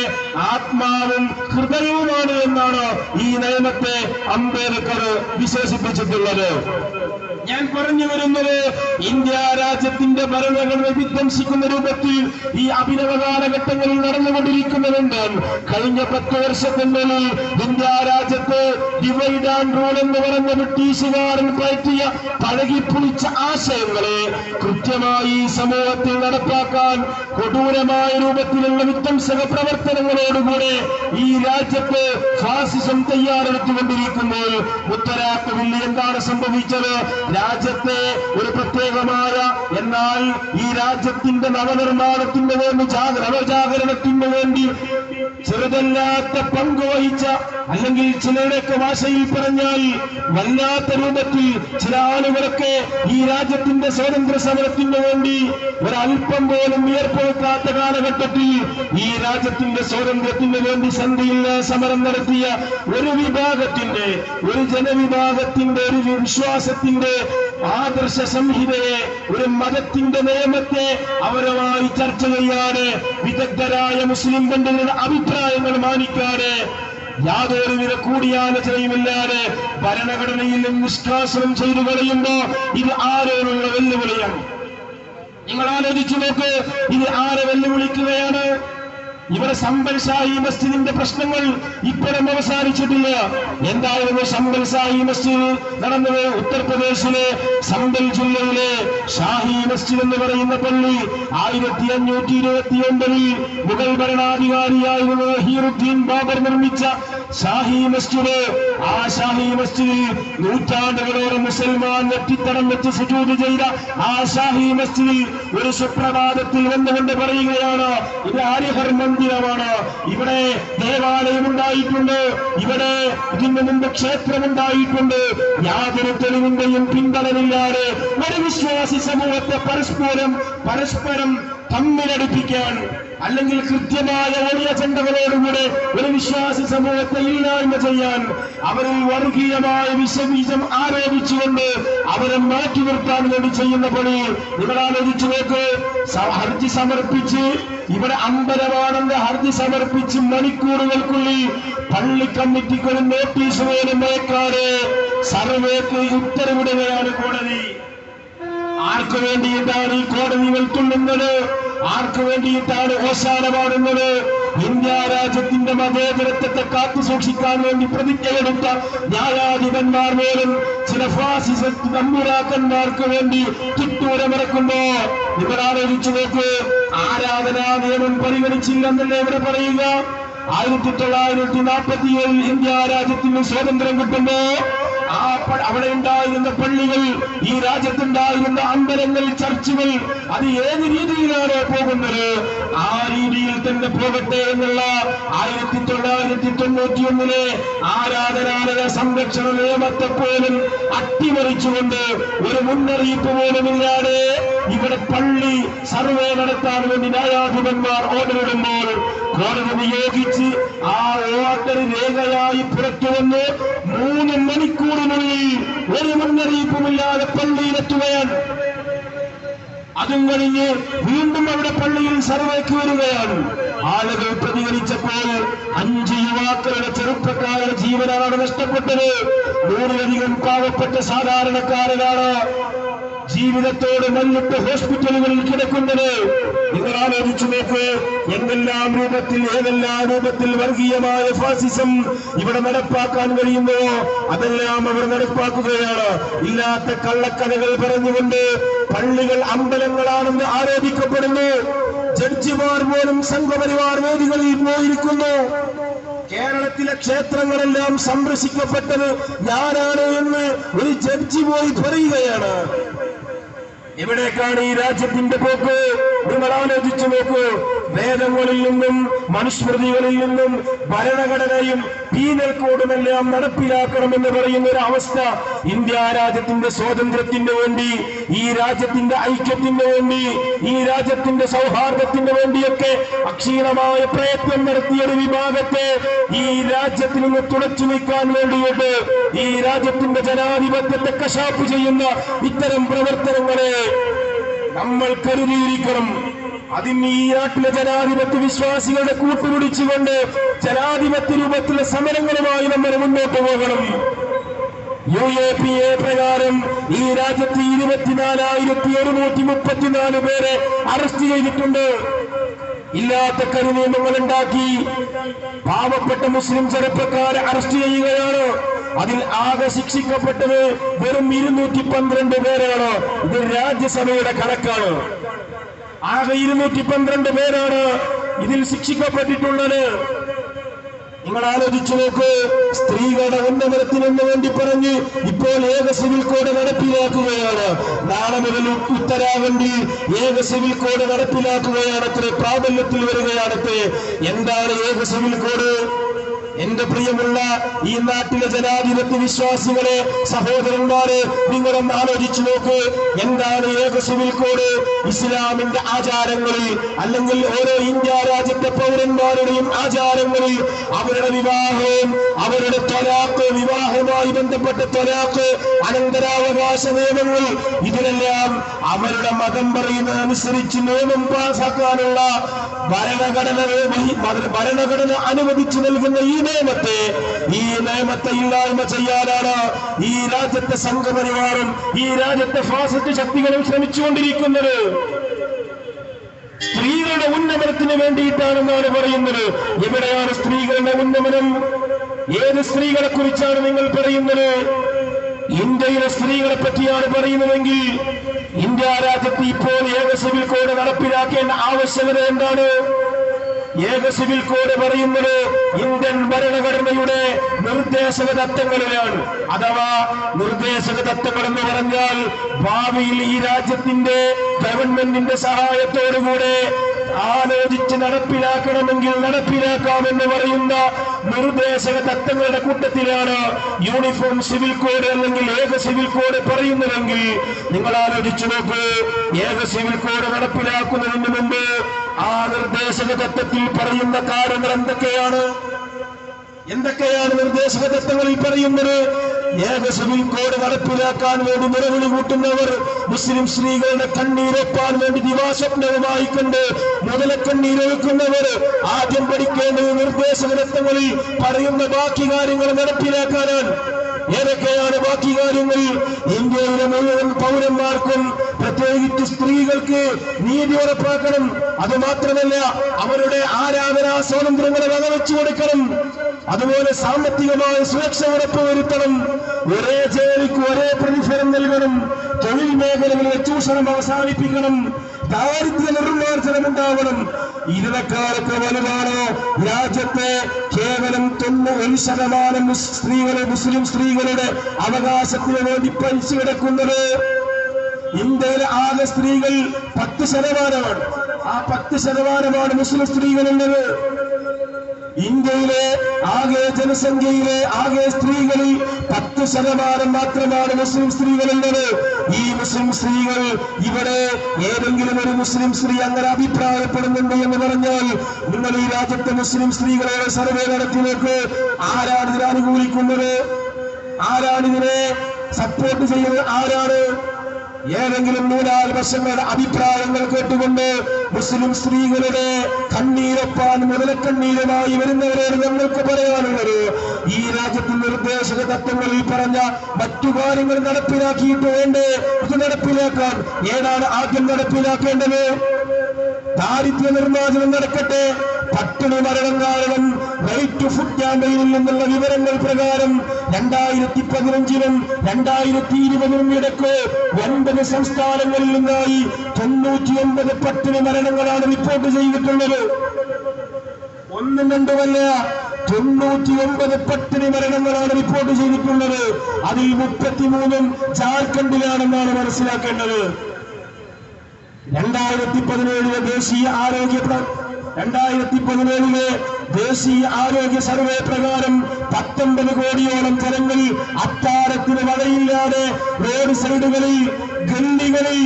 ആത്മാവും ഹൃദയവുമാണ് എന്നാണ് ഈ നിയമത്തെ അംബേദ്കർ വിശേഷിപ്പിച്ചിട്ടുള്ളത്. ഞാൻ പറഞ്ഞു വരുന്നത്, ഇന്ത്യ രാജ്യത്തിന്റെ ഭരണഘടന വിധ്വംസിക്കുന്ന രൂപത്തിൽ ഈ അഭിനവ കാലഘട്ടങ്ങളിൽ നടന്നുകൊണ്ടിരിക്കുന്നുണ്ട്. കഴിഞ്ഞ 10 വർഷത്തിനുള്ളിൽ ഇന്ത്യ രാജ്യത്ത് ഡിവൈഡ് ആൻഡ് റൂൾ എന്ന് പറഞ്ഞ ബ്രിട്ടീഷുകാരൻ പയറ്റിയ പഴകിപ്പൊളിച്ച ആശയങ്ങളെ കൃത്യമായി സമൂഹത്തിൽ നടപ്പാക്കാൻ കൊടൂരമായ രൂപത്തിലുള്ള വിധ്വംസക പ്രവർത്തനങ്ങളോടുകൂടെ ഈ രാജ്യത്ത് ഫാസിസം തയ്യാറെടുത്തുകൊണ്ടിരിക്കുമ്പോൾ മുത്തലാഖ് ബില്ല് എന്താണ് സംഭവിച്ചത്? രാജ്യത്തെ ഒരു പ്രത്യേകമായ, എന്നാൽ ഈ രാജ്യത്തിന്റെ നവനിർമ്മാണത്തിന് വേണ്ടി, നവജാഗരണത്തിന് വേണ്ടി ചെറുതല്ലാത്ത പങ്കുവഹിച്ച, അല്ലെങ്കിൽ ചിലരുടെയൊക്കെ ഭാഷയിൽ പറഞ്ഞാൽ വല്ലാത്ത രൂപത്തിൽ ചില ആളുകളൊക്കെ ഈ രാജ്യത്തിന്റെ സ്വാതന്ത്ര്യ സമരത്തിന് വേണ്ടി ഒരല്പം പോലും വിയർപ്പൊഴുക്കാത്ത കാലഘട്ടത്തിൽ ഈ രാജ്യത്തിന്റെ സ്വാതന്ത്ര്യത്തിന് വേണ്ടി സന്ധിയില്ല സമരം നടത്തിയ ഒരു വിഭാഗത്തിന്റെ, ഒരു ജനവിഭാഗത്തിന്റെ, ഒരു വിശ്വാസത്തിന്റെ ആദർശ സംഹിതയെ, ഒരു മതത്തിന്റെ നിയമത്തെ അവരുമായി ചർച്ച ചെയ്യാതെ, വിദഗ്ധരായ മുസ്ലിം പണ്ഡിതരുടെ അഭിപ്രായങ്ങൾ മാനിക്കാതെ, യാതൊരുവിധ കൂടിയാലോചനയുമില്ലാതെ ഭരണഘടനയിൽ നിഷ്കാസനം ചെയ്തു കളയുമ്പോ ഇത് ആരോടുള്ള വെല്ലുവിളിയാണ്. നിങ്ങൾ ആലോചിച്ചു നോക്ക്, ഇത് ആരെ വെല്ലുവിളിക്കുകയാണ്? ഇവിടെ സമ്പൽ ഷാഹി മസ്ജിദിന്റെ പ്രശ്നങ്ങൾ ഇപ്പോഴും അവസാനിച്ചിട്ടില്ല. എന്തായിരുന്നു സമ്പൽ ഷാഹി മസ്ജിദ് നടന്നത്? ഉത്തർപ്രദേശിലെ സമ്പൽ ജില്ലയിലെ ഷാഹി മസ്ജിദ് എന്ന് പറയുന്ന പള്ളി 1529 മുഗൾ ഭരണാധികാരിയായിരുന്ന ഹീറുദ്ദീൻ ബാബർ നിർമ്മിച്ച ഷാഹി മസ്ജിദ്. ആ ഷാഹി മസ്ജിദിൽ നൂറ്റാണ്ടുകളോളം മുസൽമാൻ നെറ്റിത്തടം വെച്ച് സുജൂദ് ചെയ്ത ആ ഷാഹി മസ്ജിദിൽ ഒരു സുപ്രഭാതത്തിൽ വന്നുകൊണ്ട് പറയുകയാണ്, ഇത് ഹരിഹർ മന്ദിരമാണ്, ഇവിടെ ദേവാലയം ഉണ്ടായിട്ടുണ്ട്, ഇവിടെ ഇതിന് മുമ്പ് ക്ഷേത്രമുണ്ടായിട്ടുണ്ട്. യാതൊരു തെളിവിന്റെയും പിന്തുണയില്ലാതെ ഒരു വിശ്വാസി സമൂഹത്തെ പരസ്പരം തമ്മിലടിപ്പിക്കാൻ, അല്ലെങ്കിൽ കൃത്യമായ വലിയ അജണ്ടകളോടുകൂടെ ഒരു വിശ്വാസി സമൂഹത്തെ ഇല്ലായ്മ ചെയ്യാൻ, അവരിൽ വർഗീയമായ വിഷബീജം ആരോപിച്ചുകൊണ്ട് അവരെ മാറ്റി നിർത്താൻ വേണ്ടി ചെയ്യുന്ന പണി നിങ്ങൾ ആലോചിച്ചു നോക്ക്. ഹർജി സമർപ്പിച്ച്, ഇവിടെ അമ്പലമാണെന്ന് ഹർജി സമർപ്പിച്ച് മണിക്കൂറുകൾക്കുള്ളിൽ പള്ളി കമ്മിറ്റിക്ക് ഒരു നോട്ടീസ് പോലും അയക്കാതെ സർവേക്ക് ഉത്തരവിടുകയാണ് കോടതി. ആർക്കു വേണ്ടിയിട്ടാണ് ഈ കോടതികൾ തുള്ളുന്നത്? ആർക്കു വേണ്ടിയിട്ടാണ് ഓശാന പാടുന്നത്? ഇന്ത്യ രാജ്യത്തിന്റെ മതേതരത്വത്തെ കാത്തു സൂക്ഷിക്കാൻ വേണ്ടി പ്രതിജ്ഞയെടുത്ത ന്യായാധിപന്മാർ പോലും ചില ഫാസിസ്റ്റ് തമ്പുരാക്കന്മാർക്ക് വേണ്ടി ചുറ്റൂരമിറക്കുമ്പോ നിങ്ങൾ ആലോചിച്ചു നോക്ക്. ആരാധനാ നിയമം പരിഗണിച്ചില്ലെന്നല്ലേ ഇവിടെ പറയുക? 1947 ഇന്ത്യ രാജ്യത്തിന് സ്വാതന്ത്ര്യം കിട്ടുമ്പോ അവിടെ ഉണ്ടായിരുന്ന പള്ളികൾ, ഈ രാജ്യത്തുണ്ടായിരുന്ന അമ്പലങ്ങൾ, ചർച്ചുകൾ, അത് ഏത് രീതിയിലാണോ പോകുന്നത് ആ രീതിയിൽ തന്നെ പോകട്ടെ എന്നുള്ള 1991 ആരാധനാലയ സംരക്ഷണ നിയമത്തെ പോലും അട്ടിമറിച്ചുകൊണ്ട് ഒരു മുന്നറിയിപ്പ് പോലുമില്ലാതെ ഇവിടെ പള്ളി സർവേ നടത്താൻ വേണ്ടി ന്യായാധിപന്മാർ ഓർഡറിടുമ്പോൾ കോടതി നിയോഗിച്ച് ആ ഓർഡർ രേഖയായി പുറത്തുവന്ന് 3 മണിക്കൂറിനുള്ളിൽ ഒരു മുന്നറിയിപ്പുമില്ലാതെ പള്ളിയിലെത്തുകയാണ്. അതും കഴിഞ്ഞ് വീണ്ടും അവിടെ പള്ളിയിൽ സർവേക്ക് വരികയാണ്. ആളുകൾ പ്രതികരിച്ചപ്പോൾ 5 യുവാക്കളുടെ ചെറുപ്പക്കാരുടെ ജീവനാണ് നഷ്ടപ്പെട്ടത്. 100-ലധികം പാവപ്പെട്ട സാധാരണക്കാരനാണ് ജീവിതത്തോട് മല്ലിട്ട് ഹോസ്പിറ്റലുകളിൽ കിടക്കുന്നത്. നിങ്ങൾ ആലോചിച്ചു നോക്ക്, എന്തെല്ലാം രൂപത്തിൽ ഏതെല്ലാം രൂപത്തിൽ വർഗീയമായ ഫാസിസം ഇവിടെ നടപ്പാക്കാൻ കഴിയുന്നുവോ അതെല്ലാം അവർ നടപ്പാക്കുകയാണ്. ഇല്ലാത്ത കള്ളക്കഥകൾ പറഞ്ഞുകൊണ്ട് പള്ളികൾ അമ്പലങ്ങളാണെന്ന് ആരോപിക്കപ്പെടുന്നു. ജഡ്ജിമാർ പോലും സംഘപരിവാർ വേദികളിൽ പോയിരിക്കുന്നു. കേരളത്തിലെ ക്ഷേത്രങ്ങളെല്ലാം സംരക്ഷിക്കപ്പെട്ടത് ഞാനാണ് എന്ന് ഒരു ജഡ്ജി പോയി പറയുകയാണ്. എവിടേക്കാണ് ഈ രാജ്യത്തിന്റെ പോക്ക്? നിങ്ങൾ ആലോചിച്ചു നോക്കൂ. വേദങ്ങളിൽ നിന്നും മനുസ്മൃതികളിൽ നിന്നും ഭരണഘടനയും പീനൽ കോഡുമെല്ലാം നടപ്പിലാക്കണമെന്ന് പറയുന്ന ഒരു അവസ്ഥ ഇന്ത്യ രാജ്യത്തിന്റെ സ്വാതന്ത്ര്യത്തിന് വേണ്ടി, ഈ രാജ്യത്തിന്റെ ഐക്യത്തിന് വേണ്ടി, ഈ രാജ്യത്തിന്റെ സൗഹാർദ്ദത്തിന് വേണ്ടിയൊക്കെ അക്ഷീണമായ പ്രയത്നം നടത്തിയ ഒരു വിഭാഗത്തെ ഈ രാജ്യത്തിൽ നിന്ന് തുടച്ചു നീക്കാൻ വേണ്ടിയിട്ട് ഈ രാജ്യത്തിന്റെ ജനാധിപത്യത്തെ കശാപ്പ് ചെയ്യുന്ന ഇത്തരം പ്രവർത്തനങ്ങളെ നമ്മൾ കരുതിയിരിക്കണം. അതിന് ഈ നാട്ടിലെ ജനാധിപത്യ വിശ്വാസികളുടെ കൂട്ടുപിടിച്ചുകൊണ്ട് ജനാധിപത്യ രൂപത്തിലെ സമരങ്ങളുമായി നമ്മൾ മുന്നോട്ട് പോകണം. UAPA പ്രകാരം ഈ രാജ്യത്ത് 24,134 പേരെ അറസ്റ്റ് ചെയ്തിട്ടുണ്ട്. ഇല്ലാത്ത കരിനിയമങ്ങൾ ഉണ്ടാക്കി പാവപ്പെട്ട മുസ്ലിം ചെറുപ്പക്കാരെ അറസ്റ്റ് ചെയ്യുകയാണ്. അതിൽ ആകെ ശിക്ഷിക്കപ്പെട്ടത് വെറും 212 പേരാണ്. ഇത് രാജ്യസഭയുടെ കണക്കാണ്. ആകെ 212 പേരാണ് ഇതിൽ ശിക്ഷിക്കപ്പെട്ടിട്ടുള്ളത്. നിങ്ങൾ ആലോചിച്ചു നോക്ക്. സ്ത്രീകളുടെ ഉന്നമനത്തിനെന്ന് വേണ്ടി പറഞ്ഞ് ഇപ്പോൾ ഏക സിവിൽ കോഡ് നടപ്പിലാക്കുകയാണ്. നാളെ മുതൽ ഉത്തരാഖണ്ഡിൽ ഏക സിവിൽ കോഡ് നടപ്പിലാക്കുകയാണത്രേ, പ്രാബല്യത്തിൽ വരികയാണത്രേ. എന്താണ് ഏക സിവിൽ കോഡ്? എന്റെ പ്രിയമുള്ള ഈ നാട്ടിലെ ജനാധിപത്യ വിശ്വാസികളെ, സഹോദരന്മാരെ, നിങ്ങളൊന്ന് ആലോചിച്ചു നോക്ക്. എന്താണ് ഏക സിവിൽ കോഡ്? ഇസ്ലാമിന്റെ ആചാരങ്ങളിൽ അല്ലെങ്കിൽ ഓരോ ഇന്ത്യ രാജ്യത്തെ പൗരന്മാരുടെയും ആചാരങ്ങളിൽ അവരുടെ വിവാഹവും അവരുടെ ത്വലാഖ്, വിവാഹവുമായി ബന്ധപ്പെട്ട ത്വലാഖ്, അനന്തരാവകാശ നിയമങ്ങൾ, ഇതിനെല്ലാം അവരുടെ മതം പറയുന്നതനുസരിച്ച് നിയമം പാസാക്കാനുള്ള ഭരണഘടന അനുവദിച്ചു നൽകുന്ന ഈ നിയമത്തെ ഇല്ലായ്മ ചെയ്യാനാണ് ഈ രാജ്യത്തെ സംഘപരിവാറും ഈ രാജ്യത്തെ ഫാസിസ്റ്റ് ശക്തികളും ശ്രമിച്ചുകൊണ്ടിരിക്കുന്നത്. സ്ത്രീകളുടെ ഉന്നമനത്തിന് വേണ്ടിയിട്ടാണെന്നാണ് പറയുന്നത്. എവിടെയാണ് സ്ത്രീകളുടെ ഉന്നമനം? ഏത് സ്ത്രീകളെ കുറിച്ചാണ് നിങ്ങൾ പറയുന്നത്? ഇന്ത്യയിലെ സ്ത്രീകളെ പറ്റിയാണ് പറയുന്നതെങ്കിൽ ഇന്ത്യ രാജ്യത്ത് ഇപ്പോൾ ഏക സിവിൽ കോഡ് നടപ്പിലാക്കേണ്ട ആവശ്യകത എന്താണ്? ഏക സിവിൽ കോഡ് പറയുന്നത് ഇന്ത്യൻ ഭരണഘടനയുടെ നിർദ്ദേശക തത്വങ്ങളിലാണ്. അഥവാ നിർദ്ദേശക തത്വങ്ങൾ എന്ന് പറഞ്ഞാൽ ഭാവിയിൽ ഈ രാജ്യത്തിന്റെ ഗവൺമെന്റിന്റെ സഹായത്തോടുകൂടെ ആലോചിച്ച് നടപ്പിലാക്കണമെങ്കിൽ നടപ്പിലാക്കാമെന്ന് പറയുന്ന നിർദ്ദേശക തത്വങ്ങളുടെ കൂട്ടത്തിലാണ് യൂണിഫോം സിവിൽ കോഡ് അല്ലെങ്കിൽ ഏക സിവിൽ കോഡ് പറയുന്നതെങ്കിൽ നിങ്ങൾ ആലോചിച്ചു നോക്ക്. ഏക സിവിൽ കോഡ് നടപ്പിലാക്കുന്നതിന് മുമ്പ് ആ നിർദ്ദേശക തത്വത്തിൽ പറയുന്ന കാര്യങ്ങൾ എന്തൊക്കെയാണ് നിർദ്ദേശക തത്വങ്ങളിൽ പറയുന്നത്? ഏക സിവിൽ കോഡ് നടപ്പിലാക്കാൻ വേണ്ടി നിലവിളി കൂട്ടുന്നവർ, മുസ്ലിം സ്ത്രീകളുടെ കണ്ണീരൊപ്പാൻ വേണ്ടി ദിവാസ്വപ്നവുമായി കണ്ട് മുതലക്കണ്ണീരൊഴുക്കുന്നവർ ആദ്യം പഠിക്കേണ്ടത് നിർദ്ദേശക തത്വങ്ങളിൽ പറയുന്ന ബാക്കി കാര്യങ്ങൾ നടപ്പിലാക്കാനാണ്. ഏതൊക്കെയാണ് ബാക്കി കാര്യങ്ങൾ? ഇന്ത്യയിലെ മുഴുവൻ പൗരന്മാർക്കും പ്രത്യേകിച്ച് സ്ത്രീകൾക്ക് നീതി ഉറപ്പാക്കണം. അതുമാത്രമല്ല, അവരുടെ ആരാധനാ സ്വാതന്ത്ര്യങ്ങളെ വകവെച്ചു കൊടുക്കണം. അതുപോലെ സാമ്പത്തികമായ സുരക്ഷ ഉറപ്പുവരുത്തണം. ഒരേ ജോലിക്ക് ഒരേ പ്രതിഫലം നൽകണം. തൊഴിൽ മേഖലകളിലെ ചൂഷണം അവസാനിപ്പിക്കണം. ദാരിദ്ര്യ നിർമ്മാർജ്ജനം ഉണ്ടാവണം. ഇതിനേക്കാളൊക്കെ വലുതാണ് രാജ്യത്തെ കേവലം 91% സ്ത്രീകളെ, മുസ്ലിം സ്ത്രീകളുടെ അവകാശത്തിന് വേണ്ടി പലിച്ചു കിടക്കുന്നത്. ഇന്ത്യയിലെ ആകെ സ്ത്രീകൾ 10%. ആ 10% മുസ്ലിം സ്ത്രീകളുള്ളത്. ഇന്ത്യയിലെ ആകെ ജനസംഖ്യയിലെ ആകെ സ്ത്രീകളിൽ 10% മാത്രമാണ് മുസ്ലിം സ്ത്രീകളുള്ളത്. ഈ മുസ്ലിം സ്ത്രീകൾ ഇവിടെ ഏതെങ്കിലും ഒരു മുസ്ലിം സ്ത്രീ അങ്ങനെ അഭിപ്രായപ്പെടുന്നുണ്ട് എന്ന് പറഞ്ഞാൽ നിങ്ങൾ ഈ രാജ്യത്തെ മുസ്ലിം സ്ത്രീകളെ സർവേ നടത്തി നോക്ക്. ആരാണ് ഇതിനെ അനുകൂലിക്കുന്നത്? ആരാണിതിനെ സപ്പോർട്ട് ചെയ്യുന്നത്? ആരാണ്? ഏതെങ്കിലും 3-4 വർഷങ്ങളുടെ അഭിപ്രായങ്ങൾ കേട്ടുകൊണ്ട് മുസ്ലിം സ്ത്രീകളുടെ കണ്ണീരൊപ്പാൻ മുതലക്കണ്ണീരുമായി വരുന്നവരോട് ഞങ്ങൾക്ക് പറയാനുള്ളത്, ഈ രാജ്യത്തിൽ നിർദ്ദേശക തത്വങ്ങളിൽ പറഞ്ഞ മറ്റു കാര്യങ്ങൾ നടപ്പിലാക്കിയിട്ട് വേണ്ടേ ഇത് നടപ്പിലാക്കാൻ. ഏതാണ് ആദ്യം നടപ്പിലാക്കേണ്ടത്? ദാരിദ്ര്യ നിർമ്മാർജ്ജനം നടക്കട്ടെ. പട്ടിണി മരണം കാരണം റൈറ്റ് ഫുഡ് ക്യാമ്പയിനിൽ നിന്നുള്ള വിവരങ്ങൾ പ്രകാരം 2015-ലും 2020-ലും ഇടയ്ക്ക് 9 സംസ്ഥാനങ്ങളിൽ നിന്നായി 99 പട്ടിണി മരണങ്ങളാണ് റിപ്പോർട്ട് ചെയ്തിട്ടുള്ളത്. ഒന്നും രണ്ടുമല്ല, 99 പട്ടിണി മരണങ്ങളാണ് റിപ്പോർട്ട് ചെയ്തിട്ടുള്ളത്. അതിൽ 33 ജാർഖണ്ഡിലാണെന്നാണ് മനസ്സിലാക്കേണ്ടത്. 2017-ലെ ദേശീയ ആരോഗ്യ സർവേ പ്രകാരം 19 കോടിയോളം ജനങ്ങൾ അത്താഴത്തിന് വകയില്ലാതെ റോഡ് സൈഡുകളിൽ, ഗല്ലികളിൽ,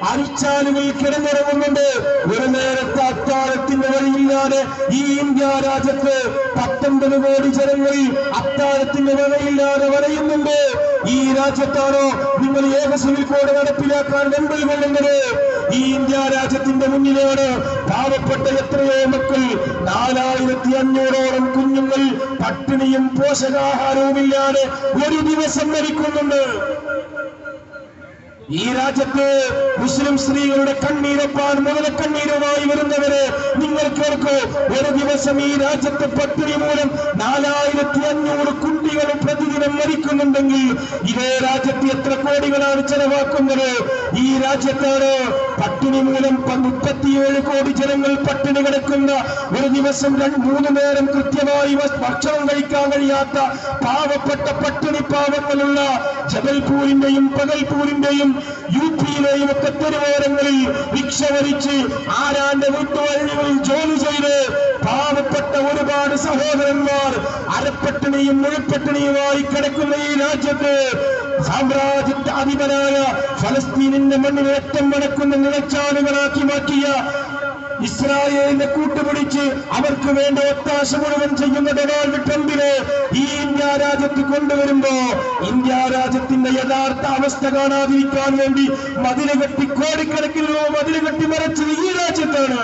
അരിച്ചാലുകളിൽ കിടന്നിറങ്ങുന്നുണ്ട്. ഒരു നേരത്തെ അത്താഴത്തിന് വഴിയില്ലാതെ ഈ ഇന്ത്യ രാജ്യത്ത് 19 കോടി ജനങ്ങൾ അത്താഴത്തിന് വകയില്ലാതെ വലയുന്നുണ്ട്. ഈ രാജ്യത്താണോ നിങ്ങൾ ഏക സിവിൽ കോഡ് നടപ്പിലാക്കാൻ വെമ്പൽ കൊള്ളുന്നത്? ഈ ഇന്ത്യ രാജ്യത്തിന്റെ മുന്നിലാണ് പാവപ്പെട്ട എത്രയോ മക്കൾ, 4500ഓളം കുഞ്ഞുങ്ങൾ പട്ടിണിയും പോഷകാഹാരവുമില്ലാതെ ഒരു ദിവസം മരിക്കുന്നുണ്ട്. ഈ രാജ്യത്ത് മുസ്ലിം സ്ത്രീകളുടെ കണ്ണീരൊപ്പാൻ മുതലക്കണ്ണീരുമായി വരുന്നവരെ നിങ്ങൾ കേൾക്കൂ. ഒരു ദിവസം ഈ രാജ്യത്തെ പട്ടിണി മൂലം 4500 കുട്ടികൾ പ്രതിദിനം മരിക്കുന്നുണ്ടെങ്കിൽ ഇതേ രാജ്യത്ത് എത്ര കോടികളാണ് ചെലവാക്കുന്നത്? ഈ രാജ്യത്താണ് പട്ടിണി മൂലം 37 കോടി ജനങ്ങൾ പട്ടിണി കിടക്കുന്ന, ഒരു ദിവസം 2-3 നേരം കൃത്യമായി ഭക്ഷണം കഴിക്കാൻ കഴിയാത്ത പാവപ്പെട്ട പട്ടിണി പാവങ്ങളുള്ള ജബൽപൂരിന്റെയും പകൽപൂരിന്റെയും യുപിയിലെയും ഒക്കെ തെരുവോരങ്ങളിൽ ഭിക്ഷ വരിച്ച് ആരാന്റെ വീട്ടുവഴികളിൽ ജോലി ചെയ്ത് പാവപ്പെട്ട ഒരുപാട് സഹോദരന്മാർ അരപ്പട്ടിണിയും മുഴുപ്പട്ടിണിയുമായി കിടക്കുന്ന ഈ രാജ്യത്ത് സാമ്രാജ്യത്തെ അധിപനായ ഫലസ്തീനിന്റെ മണ്ണിൽ രക്തം മണക്കുന്ന നിലച്ചാലുകളാക്കി മാറ്റിയ ഇസ്രായേലിനെ കൂട്ടുപിടിച്ച് അവർക്ക് വേണ്ട ഒത്താശ മുഴുവൻ ചെയ്യുന്ന ഡൊണാൾഡ് ട്രംപിനെ ഈ ഇന്ത്യ രാജ്യത്ത് കൊണ്ടുവരുമ്പോ ഇന്ത്യ രാജ്യത്തിന്റെ യഥാർത്ഥ അവസ്ഥ കാണാതിരിക്കാൻ വേണ്ടി മതില് കെട്ടി, കോടിക്കണക്കിന് രൂപ മതില് കെട്ടി മറച്ചത് ഈ രാജ്യത്താണ്.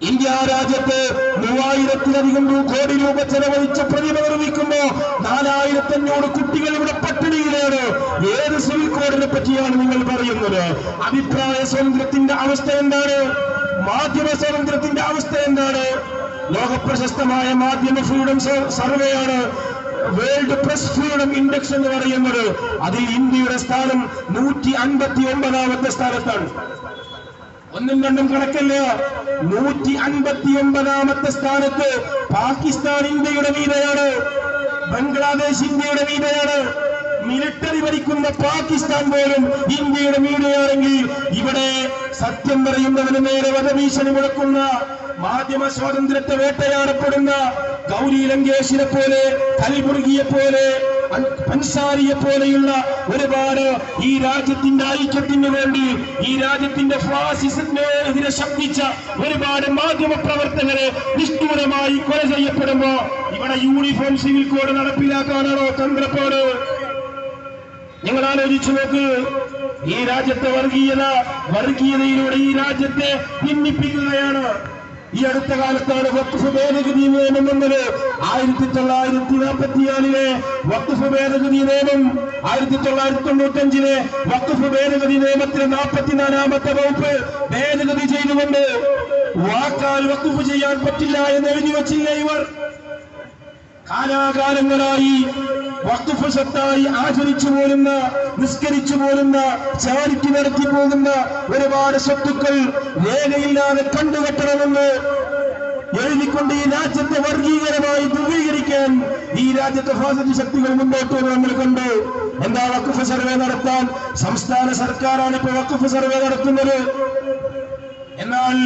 ഇന്ത്യ രാജ്യത്ത് 3000-ലധികം കോടി രൂപ ചെലവഴിച്ച പ്രതിമ നിർമ്മിക്കുമ്പോ 4500 കുട്ടികൾ ഇവിടെ പട്ടിണിയിലാണ്. ഏത് സിവിൽ കോഡിനെ പറ്റിയാണ് നിങ്ങൾ പറയുന്നത്? അഭിപ്രായ സ്വാതന്ത്ര്യത്തിന്റെ അവസ്ഥ എന്താണ്? മാധ്യമ സ്വാതന്ത്ര്യത്തിന്റെ അവസ്ഥ എന്താണ്? ലോകപ്രശസ്തമായ മാധ്യമ ഫ്രീഡം സർവേയാണ് വേൾഡ് പ്രസ് ഫ്രീഡം ഇൻഡെക്സ് എന്ന് പറയുന്നത്. അതിൽ ഇന്ത്യയുടെ സ്ഥാനം 159-ാമത്തെ സ്ഥാനത്താണ്. ഒന്നും രണ്ടും കണക്കല്ല, 159-ാമത്തെ സ്ഥാനത്ത് പാകിസ്ഥാൻ ഇന്ത്യയുടെ മീതെയാണ്, ബംഗ്ലാദേശ് ഇന്ത്യയുടെ മീതെയാണ്. മിലിറ്ററി ഭരിക്കുന്ന പാകിസ്ഥാൻ പോലും ഇന്ത്യയുടെ മീഡിയയാണെങ്കിൽ ഇവിടെ സത്യം പറയുന്നവന് നേരെ വധഭീഷണി മുഴക്കുന്ന, മാധ്യമ സ്വാതന്ത്ര്യത്തെ വേട്ടയാടപ്പെടുന്ന ഗൗരി ലങ്കേഷിനെ പോലെ, കൽബുർഗിയെ പോലെ, അൻസാരിയെ പോലെയുള്ള ഒരുപാട് ഈ രാജ്യത്തിന്റെ ഐക്യത്തിന് വേണ്ടി, ഈ രാജ്യത്തിന്റെ ഫാസിസത്തിനെതിരെ ശബ്ദിച്ച ഒരുപാട് മാധ്യമ പ്രവർത്തകരെ നിഷ്ഠൂരമായി കൊല ചെയ്യപ്പെടുമ്പോ ഇവിടെ യൂണിഫോം സിവിൽ കോഡ് നടപ്പിലാക്കാനാണോ തന്ത്രപ്പാട്? നിങ്ങൾ ആലോചിച്ചു നോക്ക്. ഈ രാജ്യത്തെ വർഗീയതയിലൂടെ ഈ രാജ്യത്തെ ഭിന്നിപ്പിക്കുകയാണ്. ഈ അടുത്ത കാലത്താണ് വഖഫ് ഭേദഗതി നിയമം വന്നത്. 1944-ലെ വഖഫ് ഭേദഗതി നിയമം, 1995-ലെ വഖഫ് ഭേദഗതി നിയമത്തിലെ 44-ാമത്തെ വകുപ്പ് ഭേദഗതി ചെയ്തുകൊണ്ട് വാക്കാൽ വഖഫ് ചെയ്യാൻ പറ്റില്ല എന്ന് എഴുതി വച്ചില്ല ഇവർ. കാലാകാലങ്ങളായി വഖഫ് സ്വത്തായി ആചരിച്ചു പോരുന്ന, നിസ്കരിച്ചു പോരുന്ന, ചാരിറ്റി നടത്തി പോകുന്ന ഒരുപാട് സ്വത്തുക്കൾ രേഖയില്ലാതെ കണ്ടുകെട്ടണമെന്ന് എഴുതിക്കൊണ്ട് ഈ രാജ്യത്തെ വർഗീകരമായി ധ്രുവീകരിക്കാൻ ഈ രാജ്യത്തെ ഫാസിസ്റ്റ് ശക്തികൾ മുന്നോട്ട് വന്ന് നമ്മൾ കണ്ടു. എന്താ വഖഫ് സർവേ നടത്താൻ സംസ്ഥാന സർക്കാരാണ് ഇപ്പൊ വഖഫ് സർവേ നടത്തുന്നത്. എന്നാൽ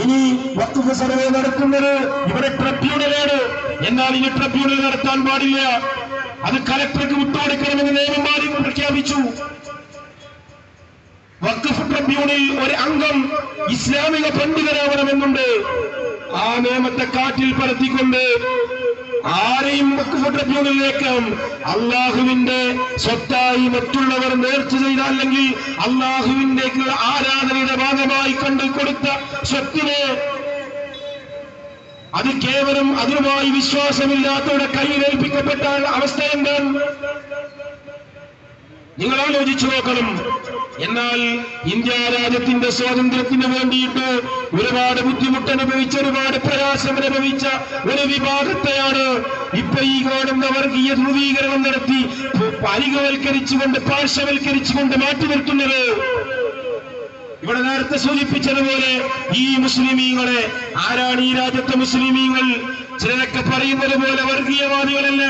ഇനി വഖഫ് സർവേ നടത്തുന്നത് ഇവിടെ ട്രിബ്യൂണലാണ്. എന്നാൽ ഇനി ട്രിബ്യൂണൽ നടത്താൻ പാടില്ല, അത് കലക്ടർക്ക് വിട്ടുകൊടുക്കണമെന്ന് നിയമം പ്രഖ്യാപിച്ചു. വഖഫ് ട്രിബ്യൂണൽ ഒരു അംഗം ഇസ്ലാമിക പണ്ഡിതരാവണമെന്നുണ്ട്. ആ നിയമത്തെ കാറ്റിൽ പറത്തിക്കൊണ്ട് ആരെയും വഖഫ് ട്രിബ്യൂണലിലേക്ക് അള്ളാഹുവിന്റെ സ്വത്തായി മറ്റുള്ളവർ നേർച്ച ചെയ്ത, അല്ലെങ്കിൽ അള്ളാഹുവിന്റെ ആരാധനയുടെ ഭാഗമായി കണ്ടു കൊടുത്ത സ്വത്തിനെ അത് കേവലം അതിനുമായി വിശ്വാസമില്ലാത്തവരുടെ കയ്യിലേൽപ്പിക്കപ്പെട്ട അവസ്ഥ എന്താണ് നിങ്ങൾ ആലോചിച്ചു നോക്കണം. എന്നാൽ ഇന്ത്യ രാജ്യത്തിന്റെ സ്വാതന്ത്ര്യത്തിന് വേണ്ടിയിട്ട് ഒരുപാട് ബുദ്ധിമുട്ട് അനുഭവിച്ച, ഒരുപാട് പ്രയാസം അനുഭവിച്ച ഒരു വിഭാഗത്തെയാണ് ഇപ്പൊ ഈ കാണുന്ന വർഗീയ ധ്രുവീകരണം നടത്തി പരികവൽക്കരിച്ചുകൊണ്ട്, പാർശ്വവൽക്കരിച്ചുകൊണ്ട് മാറ്റി നിർത്തുന്നത്. ഇവിടെ നേരത്തെ സൂചിപ്പിച്ചതുപോലെ ഈ മുസ്ലിമീങ്ങളെ ആരാണ് ഈ രാജ്യത്തെ മുസ്ലിമീങ്ങൾ? ചിലരൊക്കെ പറയുന്നത് പോലെ വർഗീയവാദികളല്ല.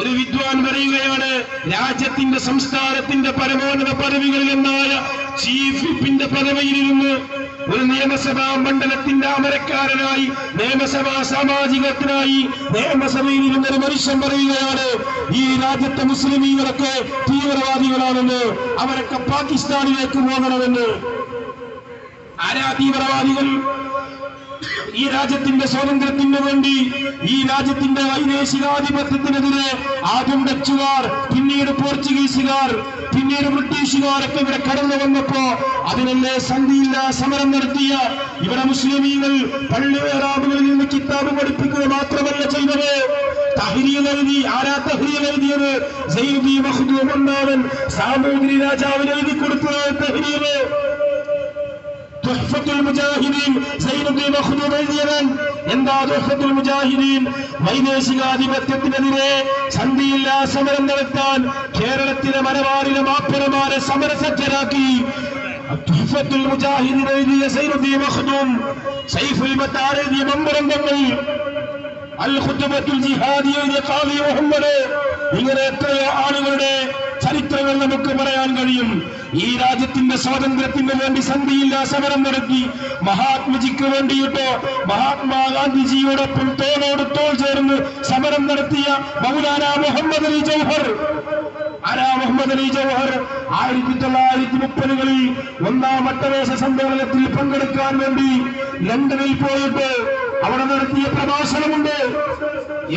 ഒരു വിദ്വാൻ പറയുകയാണ്, രാജ്യത്തിന്റെ സംസ്ഥാനത്തിന്റെ പരമോന്നത പദവികളിൽ ഒന്നായ ചീഫ് വിപ്പിന്റെ പദവിയിലിരുന്ന് ഒരു നിയമസഭാ മണ്ഡലത്തിന്റെ അമരക്കാരനായി, നിയമസഭാ സാമാജികത്തിനായി നിയമസഭയിൽ ഇരുന്ന ഒരു മനുഷ്യൻ പറയുകയാണ്, ഈ രാജ്യത്തെ മുസ്ലിമീങ്ങളൊക്കെ തീവ്രവാദികളാണെന്ന്, അവരൊക്കെ പാകിസ്ഥാനിലേക്ക് പോകണമെന്ന്. ആരാ തീവ്രവാദികൾ? ഈ രാജ്യത്തിന്റെ സ്വാതന്ത്ര്യത്തിന് വേണ്ടി, ഈ രാജ്യത്തിന്റെ വൈദേശികാധിപത്യത്തിനെതിരെ ആദ്യം ഡച്ചുകാർ, പിന്നീട് പോർച്ചുഗീസുകാർ, പിന്നീട് ബ്രിട്ടീഷുകാരൊക്കെ ഇവിടെ കടന്നു വന്നപ്പോ അതിനല്ലേ സന്ധിയില്ല സമരം നടത്തിയ ഇവിടെ മുസ്ലിമീങ്ങൾ പള്ളി വേറാബുകളിൽ നിന്ന് കിതാബ് പഠിപ്പിക്കുക മാത്രമല്ല ചെയ്തത്, തഹ്രീർ എഴുതി. ആരാ തഹ്രീർ എഴുതിയത്? സയ്യിദി മഖ്ദൂം ഒന്നാമൻ സാമൂതിരി രാജാവിന് എഴുതി കൊടുത്തത് തഹ്രീർ. തുഹ്ഫത്തുൽ മുജാഹിദീൻ സയ്യിദി മഖ്ദൂം എഴുതിയവൻ. എന്താ തുഹ്ഫത്തുൽ മുജാഹിദീൻ? വൈദേശികാധിപത്യത്തിനെതിരെ സന്ധിയില്ലാ സമരം നടത്താൻ കേരളത്തിലെ മലബാറിലെ മാപ്പിളമാരെ സമരസജ്ജരാക്കി. തുഹ്ഫത്തുൽ മുജാഹിദീൻ എഴുതിയ സയ്യിദി മഖ്ദൂം, സൈഫുൽ മത്താർ എഴുതിയ മമ്പറന്തങ്ങൾ, അൽ ഖുതുബത്തുൽ ജിഹാദി എഴുതിയ ഖാദി മുഹമ്മദ്, ഇങ്ങനെ എത്രയോ ആളുകളുടെ ചരിത്രങ്ങൾ നമുക്ക് പറയാൻ കഴിയും. ഈ രാജ്യത്തിന്റെ സ്വാതന്ത്ര്യത്തിന് വേണ്ടി സന്ധിയില്ലാ സമരം നടത്തി. മഹാത്മജിക്ക് വേണ്ടിയിട്ടോ മഹാത്മാഗാന്ധിജിയോടൊപ്പം തോളോട് തോൾ ചേർന്ന് സമരം നടത്തിയ മൗലാന മുഹമ്മദ് അലി ജൗഹർ. ആരാ മുഹമ്മദ് അലി ജൗഹർ? 1930-കളിൽ ഒന്നാം അട്ടവേശ സമ്മേളനത്തിൽ പങ്കെടുക്കാൻ വേണ്ടി ലണ്ടനിൽ പോയിട്ട് അവിടെ നടത്തിയ പ്രഭാഷണമുണ്ട്.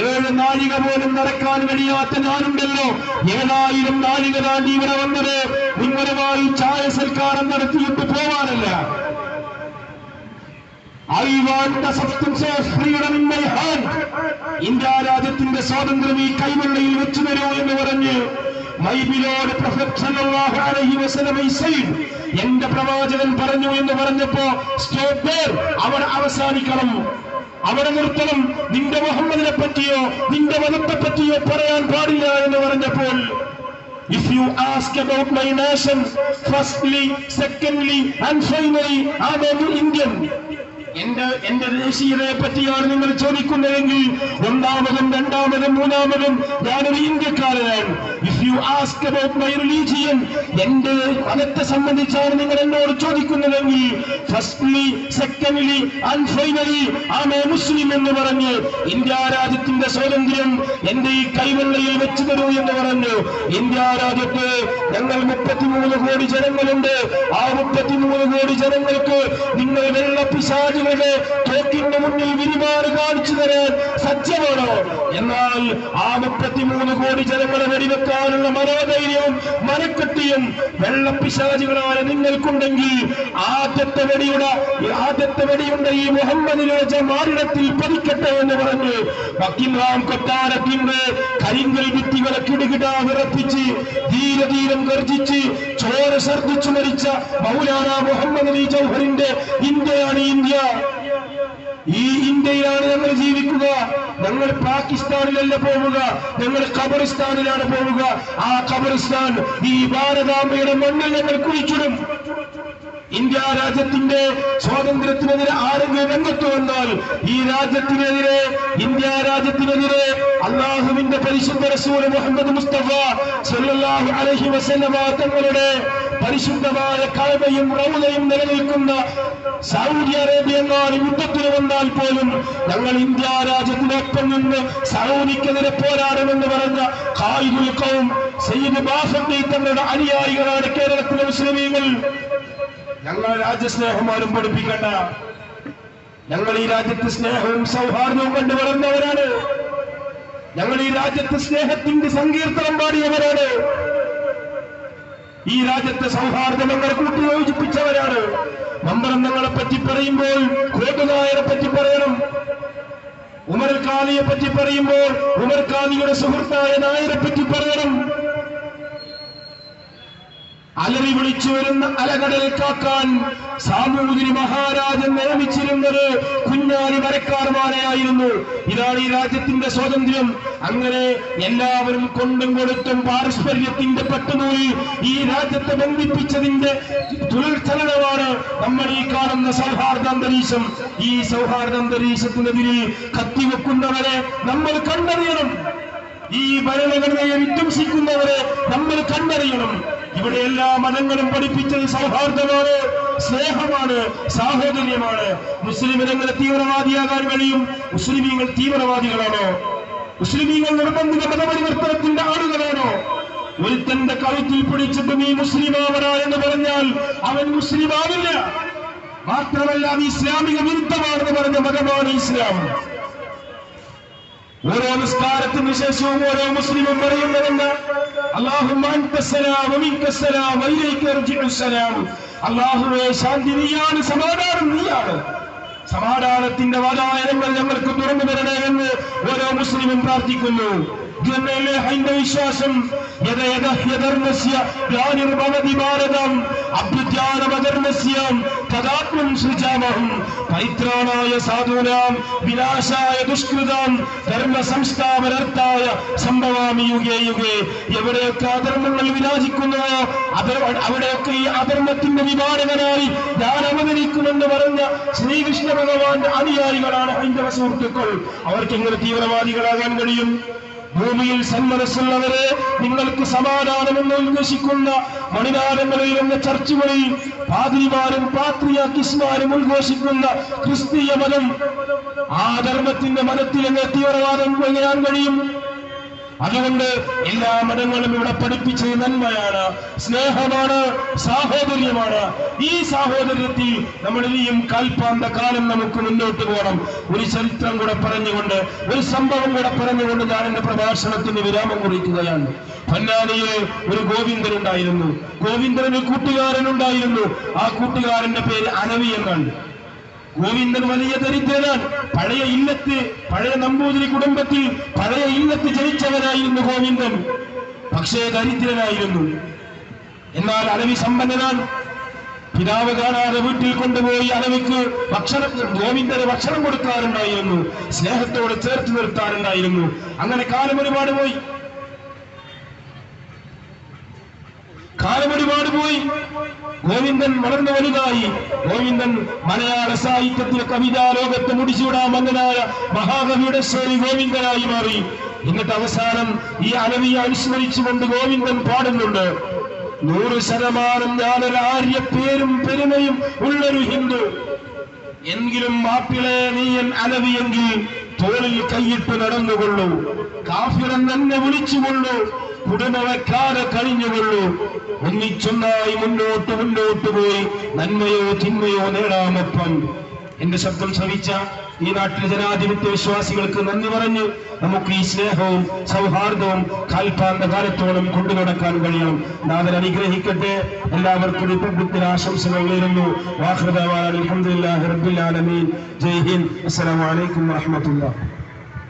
7 നാഴിക പോലും നടക്കാൻ കഴിയാത്ത ഞാനുണ്ടല്ലോ 7000 നാഴിക താണ്ടി ഇവിടെ വന്നത് നിങ്ങളുമായി ചായ സൽക്കാരം നടത്തിയിട്ട് പോവാനല്ല. I want the substance of freedom in my hand. India രാജ്യത്തിന്റെ സ്വാതന്ത്ര്യം ഈ കൈവെള്ളയിൽ വെച്ചു തരൂ എന്ന് പറഞ്ഞ് my beloved Prophet sallallahu alaihi wasallam said, എന്റെ പ്രവാചകൻ പറഞ്ഞു എന്ന് പറഞ്ഞപ്പോ സ്റ്റോപ്പ് ദേർ, അവിടെ അവസാനിക്കണം, അവിടെ നിർത്തണം. നിന്റെ മുഹമ്മദിനെ പറ്റിയോ നിന്റെ മതത്തെ പറ്റിയോ പറയാൻ പാടില്ല എന്ന് പറഞ്ഞപ്പോൾ, if you ask about my nation, firstly, secondly and finally, I am Indian. എന്റെ ദേശീയതയെ പറ്റിയാണ് നിങ്ങൾ ചോദിക്കുന്നതെങ്കിൽ ഒന്നാമതും രണ്ടാമതും മൂന്നാമതും ഞാനൊരു ഇന്ത്യക്കാരനാണ്. If you ask about my religion, എന്റെ മതത്തെ സംബന്ധിച്ചാണ് നിങ്ങൾ എന്നോട് ചോദിക്കുന്നതെങ്കിൽ firstly, secondly and finally I am a Muslim എന്ന് പറഞ്ഞ് ഇന്ത്യ രാജ്യത്തിന്റെ സ്വാതന്ത്ര്യം എന്റെ ഈ കൈവെള്ളയിൽ വെച്ചു തരൂ എന്ന് പറഞ്ഞു. ഇന്ത്യ രാജ്യത്ത് ഞങ്ങൾ 33 കോടി ജനങ്ങളുണ്ട്. ആ 33 കോടി ജനങ്ങൾക്ക് നിങ്ങൾ വെള്ളപ്പിശാചുകളുടെ തോക്കിന്റെ മുന്നിൽ വിരിമാറ് കാണിച്ചു തരാൻ സജ്ജമാണോ? എന്നാൽ ആ 33 കോടി ജനങ്ങളെ വെടിവെക്കാനുള്ള മനോധൈര്യവും മനക്കെട്ടിയും വെള്ളപ്പിശാചുകളായ നിങ്ങൾക്കുണ്ടെങ്കിൽ ആദ്യത്തെ വെടിയുണ്ട ഈ മുഹമ്മദിനെ മാറിടത്തിൽ പതിക്കട്ടെ എന്ന് പറഞ്ഞു ബക്കിംഗ്ഹാം കൊട്ടാരത്തിന്റെ കരിങ്കൽ ഭിത്തികളെ കിടുകിടാ വിറപ്പിച്ച് ധീരധീരം ഗർജിച്ച് ചോര ഛർദ്ദിച്ചു മരിച്ച മൗലാന മുഹമ്മദ് അലി ജൗഹറിന്റെ ഇന്ത്യയാണ് ഇന്ത്യ. ഈ ഇന്ത്യയിലാണ് ഞങ്ങൾ ജീവിക്കുക. ഞങ്ങൾ പാകിസ്ഥാനിലല്ല പോവുക, ഞങ്ങൾ ഖബറിസ്ഥാനിലാണ് പോവുക. ആ ഖബറിസ്ഥാൻ ഈ ഭാരതാംബയുടെ മണ്ണിൽ ഞങ്ങൾ കുഴിച്ചിടും. ഇന്ത്യ രാജ്യത്തിന്റെ സ്വാതന്ത്ര്യത്തിനെതിരെ ആരെങ്കിലും രംഗത്ത് വന്നാൽ ഈ രാജ്യത്തിനെതിരെ, ഇന്ത്യ രാജ്യത്തിനെതിരെ അള്ളാഹുവിന്റെ പരിശുദ്ധ റസൂൽ മുഹമ്മദ് മുസ്തഫ സല്ലല്ലാഹു അലൈഹി വസല്ലമ തങ്ങളുടെ പരിശുദ്ധമായ കഅബയും റൗളയും നിലനിൽക്കുന്ന സൗദി അറേബ്യ യുദ്ധത്തിന് വന്നാൽ പോലും ഞങ്ങൾ ഇന്ത്യ രാജ്യത്തിനൊപ്പം നിന്ന് സൗദിക്കെതിരെ പോരാടുമെന്ന് പറഞ്ഞ ഖായിദുൽ ഖൗം സയ്യിദ് ബാഫഖി തങ്ങളുടെ അനുയായികളാണ് കേരളത്തിലെ മുസ്ലിമീങ്ങൾ. ഞങ്ങൾ രാജ്യസ്നേഹമാരും പഠിപ്പിക്കേണ്ട. ഞങ്ങൾ ഈ രാജ്യത്ത് സ്നേഹവും സൗഹാർദ്ദവും കണ്ടു വളർന്നവരാണ്. ഞങ്ങൾ ഈ രാജ്യത്തെ സ്നേഹത്തിന്റെ സങ്കീർത്തനം പാടിയവരാണ്. ഈ രാജ്യത്തെ സൗഹാർദ്ദം ഞങ്ങൾ കൂട്ടിയോജിപ്പിച്ചവരാണ്. മന്ത്രങ്ങളെ പറ്റി പറയുമ്പോൾ കോട്ടുനായരെ പറ്റി പറയണം. ഉമർ ഖാലിയെ പറ്റി പറയുമ്പോൾ ഉമർ ഖാലിയുടെ സുഹൃത്തായ നായരെ പറ്റി പറയണം. അലറി വിളിച്ചു വരുന്ന അലകടൽ കാക്കാൻ സാമൂതിരി മഹാരാജൻ നിയമിച്ചിരുന്നത് കുഞ്ഞാലി മരക്കാർമാരെയായിരുന്നു. ഇതാണ് ഈ രാജ്യത്തിന്റെ സ്വാതന്ത്ര്യം. അങ്ങനെ എല്ലാവരും കൊണ്ടും കൊടുത്തും പാരസ്പര്യത്തിന്റെ പട്ടുനൂലിൽ ഈ രാജ്യത്തെ ബന്ധിപ്പിച്ചതിന്റെ തുടർചലനമാണ് നമ്മൾ ഈ കാണുന്ന സൗഹാർദ്ദാന്തരീക്ഷം. ഈ സൗഹാർദ്ദാന്തരീക്ഷത്തിനെതിരെ കത്തിവെക്കുന്നവരെ നമ്മൾ കണ്ടറിയണം. ഈ ഭരണഘടനയെ വിധ്വംസിക്കുന്നവരെ നമ്മൾ കണ്ടറിയണം. ഇവിടെ എല്ലാ മതങ്ങളും പഠിപ്പിച്ചത് സൗഹാർദ്ദമാണ്, സ്നേഹമാണ്, സാഹോദര്യമാണ്. മുസ്ലിമിനങ്ങളെ തീവ്രവാദിയാകാൻ കഴിയും. മുസ്ലിമീങ്ങൾ തീവ്രവാദികളാണോ? മുസ്ലിമീങ്ങൾ നിർബന്ധിത മതപരിവർത്തനത്തിന്റെ ആളുകളാണോ? ഒരുത്തന്റെ കഴുത്തിൽ പിടിച്ചിട്ട് നീ മുസ്ലിമാവടാ എന്ന് പറഞ്ഞാൽ അവൻ മുസ്ലിം ആവില്ല. മാത്രമല്ല അത് ഇസ്ലാമിക വിരുദ്ധമാണെന്ന് പറഞ്ഞ മതമാണ് ഇസ്ലാം. ഓരോ നിസ്കാരത്തിന് ശേഷവും ഓരോ മുസ്ലിമും പറയുന്നതെന്ന് അല്ലാഹുവേ ശാന്തി നീയാണ്, സമാധാനം നീയാണ്. സമാധാനത്തിന്റെ വാതായനങ്ങൾ ഞങ്ങൾക്ക് തുറന്നു തരണേ എന്ന് ഓരോ മുസ്ലിമും പ്രാർത്ഥിക്കുന്നു. ഇതന്നെയല്ലേ ഹൈന്ദവ വിശ്വാസം. പരിത്രാണായ സാധൂനാം വിനാശായ ദുഷ്കൃതാം ധർമ്മ സംസ്ഥാപനാർത്ഥായ സംഭവാമി യുഗേ യുഗേ. എവിടെയൊക്കെ അധർമ്മങ്ങൾ വിരാജിക്കുന്നുവോ അവിടെയൊക്കെ ഈ അധർമ്മത്തിന്റെ വിഭാടകനായി ഞാൻ അവതരിക്കുമെന്ന് പറഞ്ഞ ശ്രീകൃഷ്ണ ഭഗവാന്റെ അനുയായികളാണ് ഹൈന്ദവ സുഹൃത്തുക്കൾ. അവർക്ക് എങ്ങനെ തീവ്രവാദികളാകാൻ കഴിയും? ഭൂമിയിൽ സന്മനസ്സുള്ളവരെ നിങ്ങൾക്ക് സമാധാനമെന്ന് ഉദ്ഘോഷിക്കുന്ന മണിനാടങ്ങളിൽ എന്ന ചർച്ചുകളിൽ പാതിരിമാരും പാത്രിയാക്കിസ്മാരും ഉദ്ഘോഷിക്കുന്ന ക്രിസ്തീയ മതം, ആ ധർമ്മത്തിന്റെ മതത്തിൽ എങ്ങനെ തീവ്രവാദം എങ്ങനെയാൻ കഴിയും? അതുകൊണ്ട് എല്ലാ മതങ്ങളും ഇവിടെ പഠിപ്പിച്ചത് നന്മയാണ്, സ്നേഹമാണ്, സാഹോദര്യമാണ്. ഈ സാഹോദര്യത്തിൽ നമ്മൾ ഇനിയും കാൽപ്പാന്ത കാലം നമുക്ക് മുന്നോട്ട് പോകണം. ഒരു ചരിത്രം കൂടെ പറഞ്ഞുകൊണ്ട്, ഒരു സംഭവം കൂടെ പറഞ്ഞുകൊണ്ട് ഞാൻ എന്റെ പ്രഭാഷണത്തിന് വിരാമം കുറിക്കുകയാണ്. പൊന്നാനിയിൽ ഒരു ഗോവിന്ദൻ ഉണ്ടായിരുന്നു. ഗോവിന്ദന് കൂട്ടുകാരനുണ്ടായിരുന്നു. ആ കൂട്ടുകാരന്റെ പേര് അനവി എന്നാണ്. ഗോവിന്ദൻ വലിയ ദരിദ്രനാണ്. പഴയ നമ്പൂതിരി കുടുംബത്തിൽ പഴയ ഇല്ലത്ത് ജനിച്ചവനായിരുന്നു ഗോവിന്ദൻ. പക്ഷേ ദരിദ്രനായിരുന്നു. എന്നാൽ അനവി സമ്പന്നനാണ്. പിതാവ് കാണാതെ വീട്ടിൽ കൊണ്ടുപോയി അനവിക്ക് ഗോവിന്ദന് ഭക്ഷണം കൊടുക്കാറുണ്ടായിരുന്നു, സ്നേഹത്തോടെ ചേർത്ത് നിർത്താറുണ്ടായിരുന്നു. അങ്ങനെ കാലം ഒരുപാട് പോയി. ഗോവിന്ദൻ വളർന്നു വലുതായി. ഗോവിന്ദൻ മലയാള സാഹിത്യത്തിലെ കവിതാ ലോകത്ത് മുടിച്ചൂടാൻ മന്നനായ മഹാകവിയുടെ ശ്രീ ഗോവിന്ദനായി മാറി. എന്നിട്ട് അവസാനം ഈ അനവിയെ അനുസ്മരിച്ചുകൊണ്ട് ഗോവിന്ദൻ പാടുന്നുണ്ട്: 100% ഞാനൊരു ആര്യ പേരും പെരുമയും ഉള്ളൊരു ഹിന്ദു, എങ്കിലും മാപ്പിളെ നീയൻ അനവിയെങ്കിൽ തോളിൽ കൈയിട്ട് നടന്നുകൊള്ളൂ, കാഫിറൻ തന്നെ വിളിച്ചുകൊള്ളൂ, കുടുംബക്കാരെ കഴിഞ്ഞുകൊള്ളൂ, ഒന്നിച്ചൊന്നായി മുന്നോട്ട് പോയി നന്മയോ തിന്മയോ നേടാമൊപ്പം. എന്റെ ശബ്ദം ശ്രവിച്ച ഈ നാട്ടിലെ ജനാധിപത്യ വിശ്വാസികൾക്ക് നന്ദി പറഞ്ഞു നമുക്ക് ഈ സ്നേഹവും സൗഹാർദ്ദവും കാൽപ്പാന്ത കാലത്തോളം കൊണ്ടുനടക്കാൻ കഴിയണം. നാഥൻ അനുഗ്രഹിക്കട്ടെ. എല്ലാവർക്കും റിപ്പബ്ലിക്കിന് ആശംസകൾ നേരുന്നു. വാഹൃദാവാൻ അൽഹംദുലില്ലാഹി റബ്ബിൽ ആലമീൻ. ജയ് ഹിന്ദ്. അസ്സലാമു അലൈക്കും വറഹ്മത്തുള്ളാഹി.